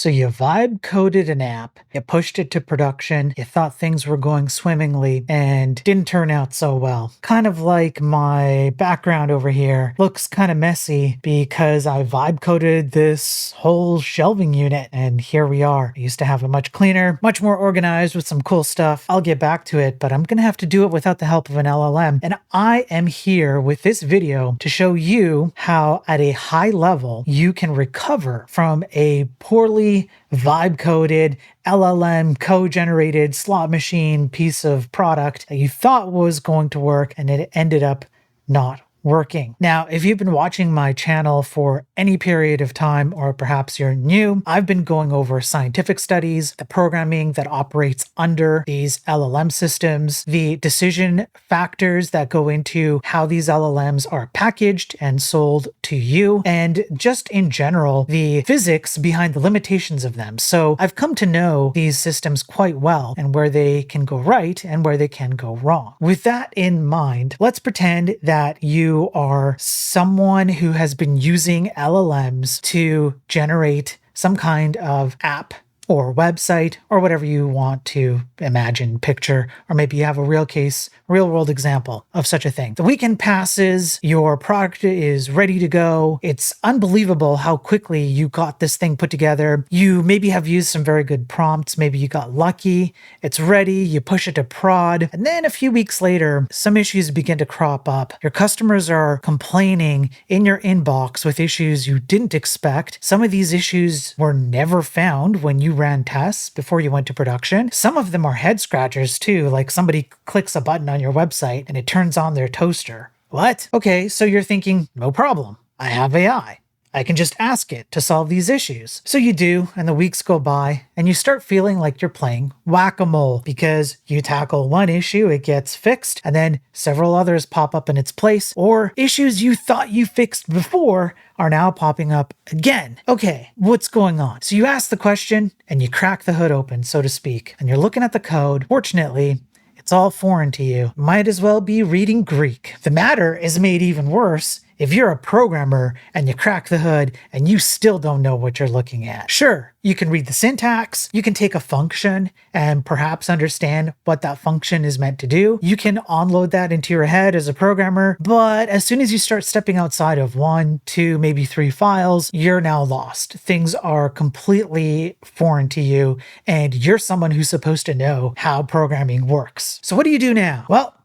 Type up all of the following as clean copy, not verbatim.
So you vibe coded an app, you pushed it to production, you thought things were going swimmingly, and didn't turn out so well. Kind of like my background over here looks kind of messy because I vibe coded this whole shelving unit, and here we are. I used to have it much cleaner, much more organized with some cool stuff. I'll get back to it, but I'm gonna have to do it without the help of an LLM. And I am here with this video to show you how at a high level you can recover from a poorly vibe coded LLM code-generated slot machine piece of product that you thought was going to work and it ended up not working. Now, if you've been watching my channel for any period of time, or perhaps you're new, I've been going over scientific studies, the programming that operates under these LLM systems, the decision factors that go into how these LLMs are packaged and sold to you, and just in general, the physics behind the limitations of them. So I've come to know these systems quite well and where they can go right and where they can go wrong. With that in mind, let's pretend that you are someone who has been using LLMs to generate some kind of app or website or whatever you want to imagine, picture, or maybe you have a real world example of such a thing. The weekend passes, your product is ready to go. It's unbelievable how quickly you got this thing put together. You maybe have used some very good prompts. Maybe you got lucky. It's ready. You push it to prod. And then a few weeks later, some issues begin to crop up. Your customers are complaining in your inbox with issues you didn't expect. Some of these issues were never found when you ran tests before you went to production. Some of them are head scratchers too, like somebody clicks a button on your website and it turns on their toaster. What? Okay, so you're thinking, no problem. I have AI. I can just ask it to solve these issues. So you do, and the weeks go by, and you start feeling like you're playing whack-a-mole because you tackle one issue, it gets fixed, and then several others pop up in its place, or issues you thought you fixed before are now popping up again. Okay, what's going on? So you ask the question, and you crack the hood open, so to speak, and you're looking at the code. Fortunately, it's all foreign to you. Might as well be reading Greek. The matter is made even worse if you're a programmer and you crack the hood and you still don't know what you're looking at. Sure, you can read the syntax, you can take a function and perhaps understand what that function is meant to do. You can onload that into your head as a programmer, but as soon as you start stepping outside of 1, 2, maybe 3 files, you're now lost. Things are completely foreign to you and you're someone who's supposed to know how programming works. So what do you do now? Well,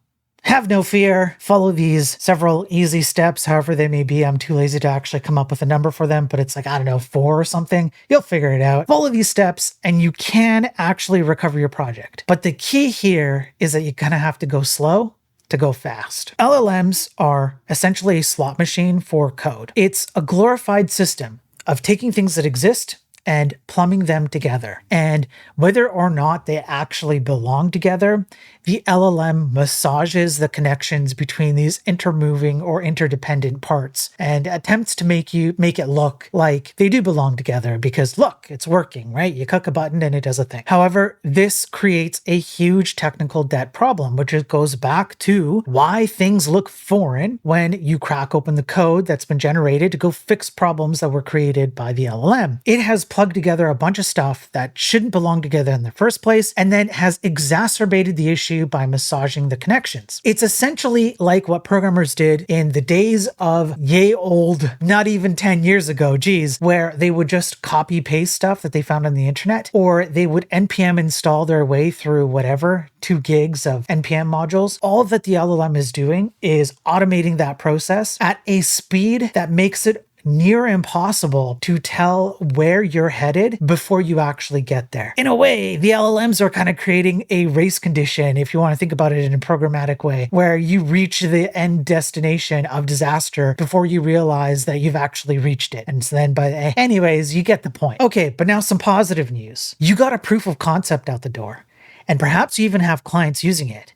have no fear. Follow these several easy steps, however they may be. I'm too lazy to actually come up with a number for them, but it's like, I don't know, 4 or something. You'll figure it out. Follow these steps and you can actually recover your project. But the key here is that you're gonna have to go slow to go fast. LLMs are essentially a slot machine for code. It's a glorified system of taking things that exist and plumbing them together. And whether or not they actually belong together, the LLM massages the connections between these intermoving or interdependent parts and attempts to make it look like they do belong together because look, it's working, right? You click a button and it does a thing. However, this creates a huge technical debt problem, which goes back to why things look foreign when you crack open the code that's been generated to go fix problems that were created by the LLM. It has plugged together a bunch of stuff that shouldn't belong together in the first place and then has exacerbated the issue by massaging the connections. It's essentially like what programmers did in the days of yay old, not even 10 years ago, geez, where they would just copy paste stuff that they found on the internet, or they would npm install their way through whatever, 2 gigs of npm modules. All that the LLM is doing is automating that process at a speed that makes it near impossible to tell where you're headed before you actually get there. In a way, the LLMs are kind of creating a race condition, if you want to think about it in a programmatic way, where you reach the end destination of disaster before you realize that you've actually reached it. And so then anyways, you get the point. Okay, but now some positive news. You got a proof of concept out the door, and perhaps you even have clients using it.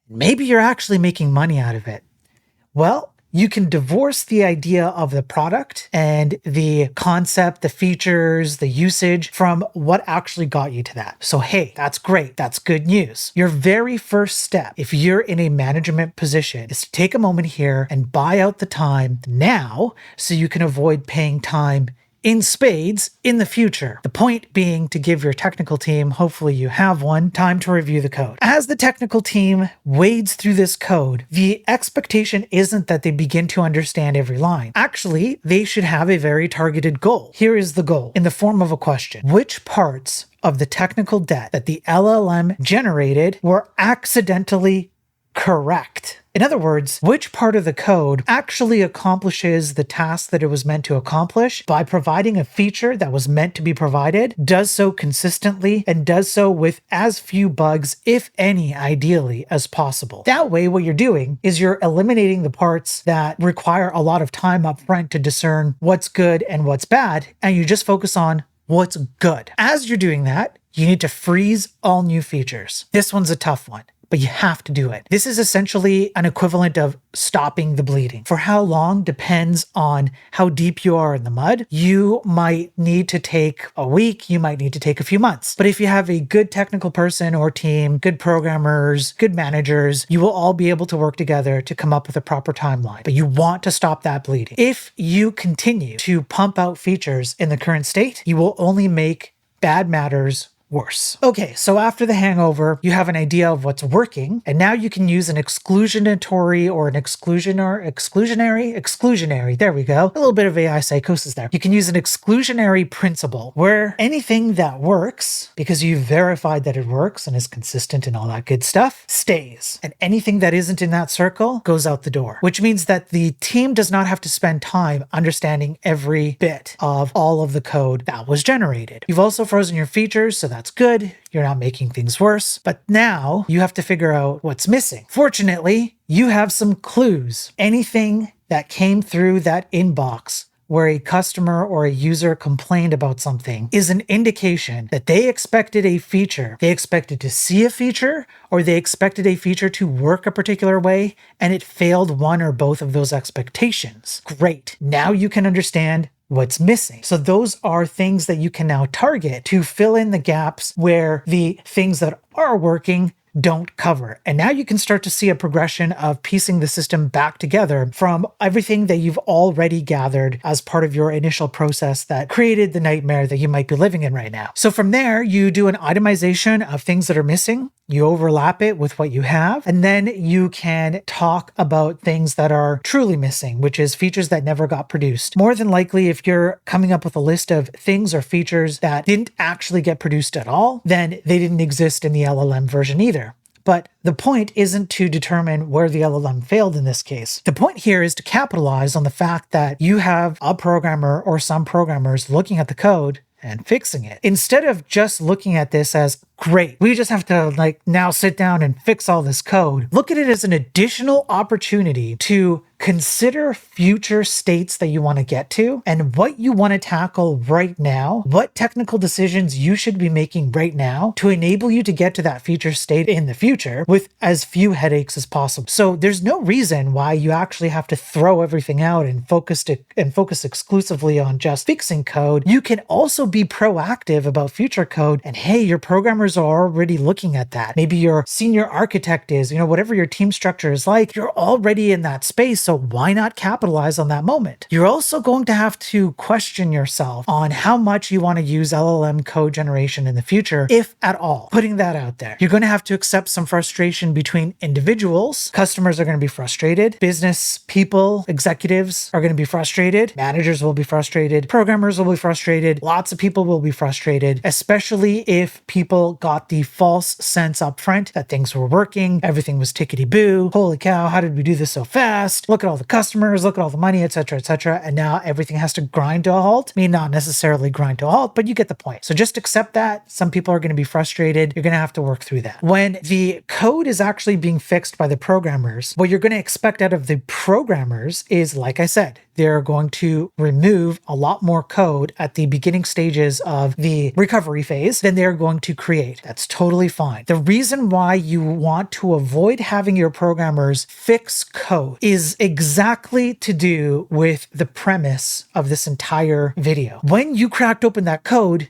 Maybe you're actually making money out of it. Well, you can divorce the idea of the product and the concept, the features, the usage from what actually got you to that. So, hey, that's great. That's good news. Your very first step, if you're in a management position, is to take a moment here and buy out the time now so you can avoid paying time in spades in the future. The point being to give your technical team, hopefully you have one, time to review the code. As the technical team wades through this code, the expectation isn't that they begin to understand every line. Actually, they should have a very targeted goal. Here is the goal in the form of a question. Which parts of the technical debt that the LLM generated were accidentally correct? In other words, which part of the code actually accomplishes the task that it was meant to accomplish by providing a feature that was meant to be provided, does so consistently, and does so with as few bugs, if any, ideally, as possible. That way, what you're doing is you're eliminating the parts that require a lot of time up front to discern what's good and what's bad, and you just focus on what's good. As you're doing that, you need to freeze all new features. This one's a tough one, but you have to do it. This is essentially an equivalent of stopping the bleeding. For how long depends on how deep you are in the mud. You might need to take a week, you might need to take a few months. But if you have a good technical person or team, good programmers, good managers, you will all be able to work together to come up with a proper timeline. But you want to stop that bleeding. If you continue to pump out features in the current state, you will only make bad matters worse. Okay, so after the hangover, you have an idea of what's working, and now you can use an exclusionary, there we go. A little bit of AI psychosis there. You can use an exclusionary principle where anything that works, because you've verified that it works and is consistent and all that good stuff, stays. And anything that isn't in that circle goes out the door, which means that the team does not have to spend time understanding every bit of all of the code that was generated. You've also frozen your features, so that's good. You're not making things worse. But now you have to figure out what's missing. Fortunately, you have some clues. Anything that came through that inbox where a customer or a user complained about something is an indication that they expected a feature. They expected to see a feature, or they expected a feature to work a particular way, and it failed one or both of those expectations. Great. Now you can understand what's missing. So those are things that you can now target to fill in the gaps where the things that are working don't cover. And now you can start to see a progression of piecing the system back together from everything that you've already gathered as part of your initial process that created the nightmare that you might be living in right now. So from there, you do an itemization of things that are missing. You overlap it with what you have, and then you can talk about things that are truly missing, which is features that never got produced. More than likely, if you're coming up with a list of things or features that didn't actually get produced at all, then they didn't exist in the LLM version either. But the point isn't to determine where the LLM failed in this case. The point here is to capitalize on the fact that you have a programmer or some programmers looking at the code and fixing it. Instead of just looking at this as, great, we just have to now sit down and fix all this code, look at it as an additional opportunity to consider future states that you want to get to and what you want to tackle right now, what technical decisions you should be making right now to enable you to get to that future state in the future with as few headaches as possible. So there's no reason why you actually have to throw everything out and focus exclusively on just fixing code. You can also be proactive about future code, and hey, your programmers are already looking at that. Maybe your senior architect is, whatever your team structure is like, you're already in that space. So why not capitalize on that moment? You're also going to have to question yourself on how much you want to use LLM code generation in the future, if at all. Putting that out there. You're going to have to accept some frustration between individuals. Customers are going to be frustrated. Business people, executives are going to be frustrated. Managers will be frustrated. Programmers will be frustrated. Lots of people will be frustrated, especially if people got the false sense up front that things were working, everything was tickety-boo, holy cow, how did we do this so fast? Look at all the customers, look at all the money, etc., etc. And now everything has to grind to a halt. I mean, not necessarily grind to a halt, but you get the point. So just accept that. Some people are going to be frustrated. You're going to have to work through that. When the code is actually being fixed by the programmers, what you're going to expect out of the programmers is, like I said, they're going to remove a lot more code at the beginning stages of the recovery phase than they're going to create. That's totally fine. The reason why you want to avoid having your programmers fix code is exactly to do with the premise of this entire video. When you cracked open that code,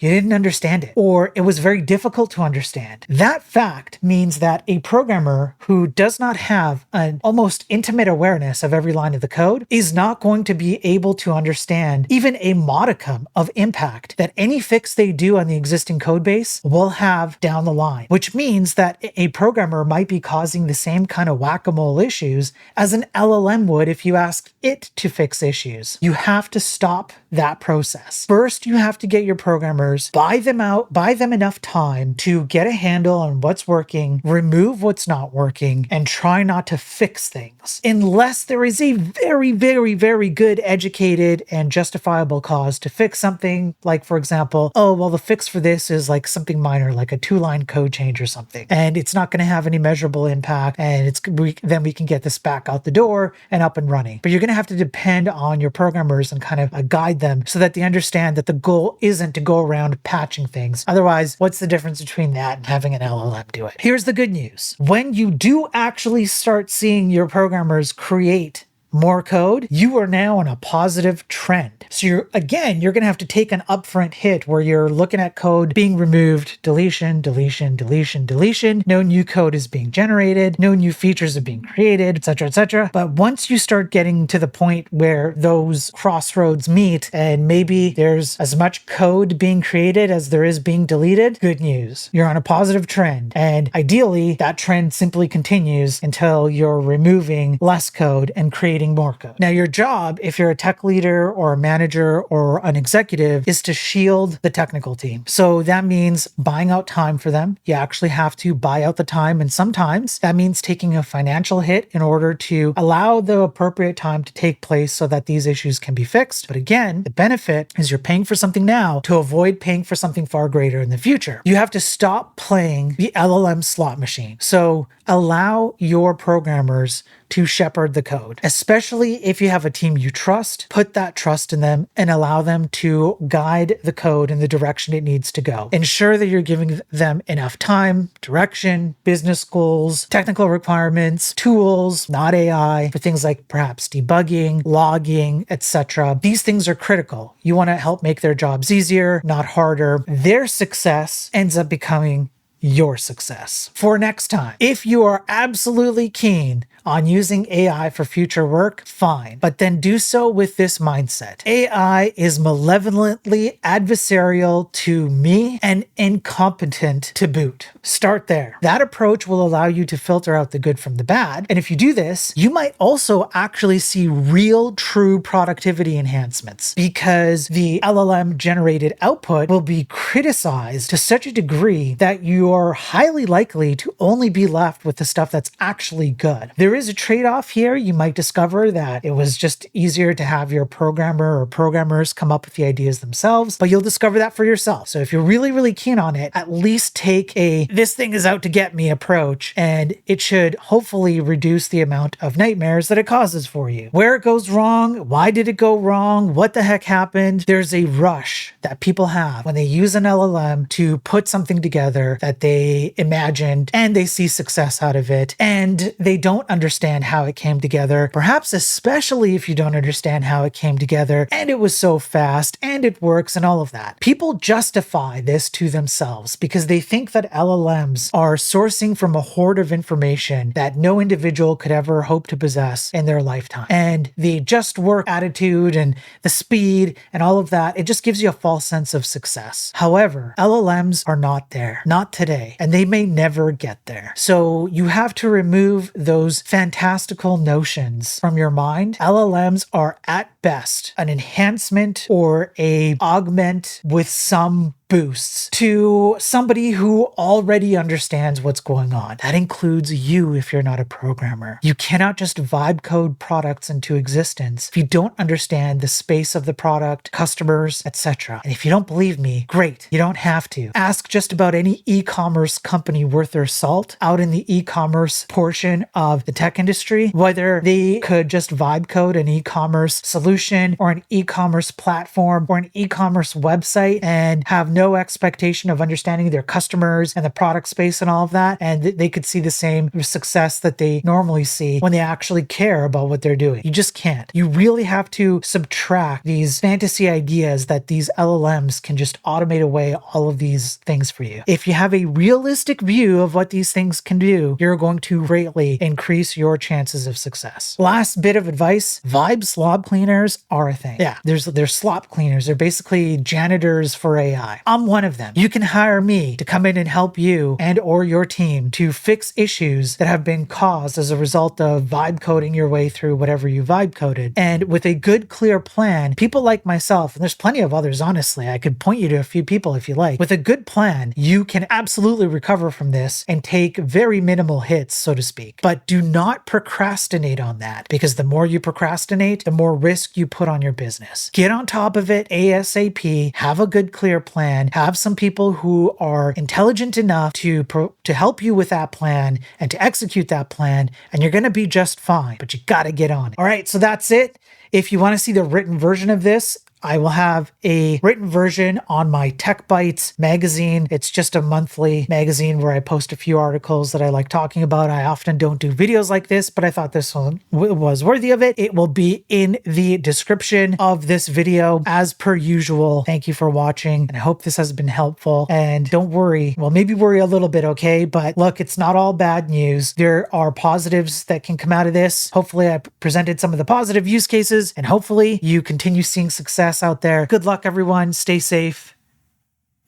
You didn't understand it, or it was very difficult to understand. That fact means that a programmer who does not have an almost intimate awareness of every line of the code is not going to be able to understand even a modicum of impact that any fix they do on the existing code base will have down the line, which means that a programmer might be causing the same kind of whack-a-mole issues as an LLM would if you asked it to fix issues. You have to stop that process. First, you have to get your programmers, buy them enough time to get a handle on what's working, remove what's not working, and try not to fix things. Unless there is a very, very, very good, educated, and justifiable cause to fix something, like, for example, oh, well, the fix for this is like something minor, like a 2-line code change or something, and it's not going to have any measurable impact, and then we can get this back out the door and up and running. But you're going to have to depend on your programmers and kind of guide them so that they understand that the goal isn't to go around patching things. Otherwise, what's the difference between that and having an LLM do it? Here's the good news. When you do actually start seeing your programmers create more code, you are now on a positive trend. So you're going to have to take an upfront hit where you're looking at code being removed, deletion, deletion, deletion, deletion. No new code is being generated. No new features are being created, etc., etc. But once you start getting to the point where those crossroads meet and maybe there's as much code being created as there is being deleted, good news. You're on a positive trend. And ideally, that trend simply continues until you're removing less code and creating more code. Now, your job, if you're a tech leader or a manager or an executive, is to shield the technical team. So that means buying out time for them. You actually have to buy out the time, and sometimes that means taking a financial hit in order to allow the appropriate time to take place so that these issues can be fixed. But again, the benefit is you're paying for something now to avoid paying for something far greater in the future. You have to stop playing the LLM slot machine. So allow your programmers to shepherd the code, especially if you have a team you trust. Put that trust in them and allow them to guide the code in the direction it needs to go. Ensure that you're giving them enough time, direction, business goals, technical requirements, tools, not AI, for things like perhaps debugging, logging, etc. These things are critical. You want to help make their jobs easier, not harder. Their success ends up becoming your success. For next time, if you are absolutely keen on using AI for future work, fine, but then do so with this mindset. AI is malevolently adversarial to me and incompetent to boot. Start there. That approach will allow you to filter out the good from the bad. And if you do this, you might also actually see real, true productivity enhancements, because the LLM generated output will be criticized to such a degree that you are highly likely to only be left with the stuff that's actually good. There is a trade-off here. You might discover that it was just easier to have your programmer or programmers come up with the ideas themselves, but you'll discover that for yourself. So if you're really, really keen on it, at least take a "this thing is out to get me" approach, and it should hopefully reduce the amount of nightmares that it causes for you. Where it goes wrong, why did it go wrong, what the heck happened? There's a rush that people have when they use an LLM to put something together that they imagined and they see success out of it, and they don't understand how it came together, perhaps especially if you don't understand how it came together and it was so fast and it works and all of that. People justify this to themselves because they think that LLMs are sourcing from a hoard of information that no individual could ever hope to possess in their lifetime. And the just work attitude and the speed and all of that, it just gives you a false sense of success. However, LLMs are not there, not today, and they may never get there. So you have to remove those fantastical notions from your mind. LLMs are at best an enhancement or a augment with some boosts to somebody who already understands what's going on. That includes you if you're not a programmer. You cannot just vibe code products into existence if you don't understand the space of the product, customers, etc. And if you don't believe me, great. You don't have to. Ask just about any e-commerce company worth their salt out in the e-commerce portion of the tech industry, whether they could just vibe code an e-commerce solution solution or an e-commerce platform or an e-commerce website and have no expectation of understanding their customers and the product space and all of that, and they could see the same success that they normally see when they actually care about what they're doing. You just can't. You really have to subtract these fantasy ideas that these LLMs can just automate away all of these things for you. If you have a realistic view of what these things can do, you're going to greatly increase your chances of success. Last bit of advice, Vibe slop cleaners are a thing. Yeah, there's slop cleaners. They're basically janitors for AI. I'm one of them. You can hire me to come in and help you and or your team to fix issues that have been caused as a result of vibe coding your way through whatever you vibe coded. And with a good, clear plan, people like myself, and there's plenty of others, honestly, I could point you to a few people if you like. With a good plan, you can absolutely recover from this and take very minimal hits, so to speak. But do not procrastinate on that, because the more you procrastinate, the more risk you put on your business. Get on top of it ASAP, have a good, clear plan, have some people who are intelligent enough to help you with that plan and to execute that plan, and you're going to be just fine, but you got to get on it. All right, so that's it. If you want to see the written version of this, I will have a written version on my Tech Bytes magazine. It's just a monthly magazine where I post a few articles that I like talking about. I often don't do videos like this, but I thought this one was worthy of it. It will be in the description of this video as per usual. Thank you for watching, and I hope this has been helpful. And don't worry, well, maybe worry a little bit, okay? But look, it's not all bad news. There are positives that can come out of this. Hopefully I presented some of the positive use cases, and hopefully you continue seeing success out there. Good luck, everyone. Stay safe.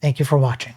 Thank you for watching.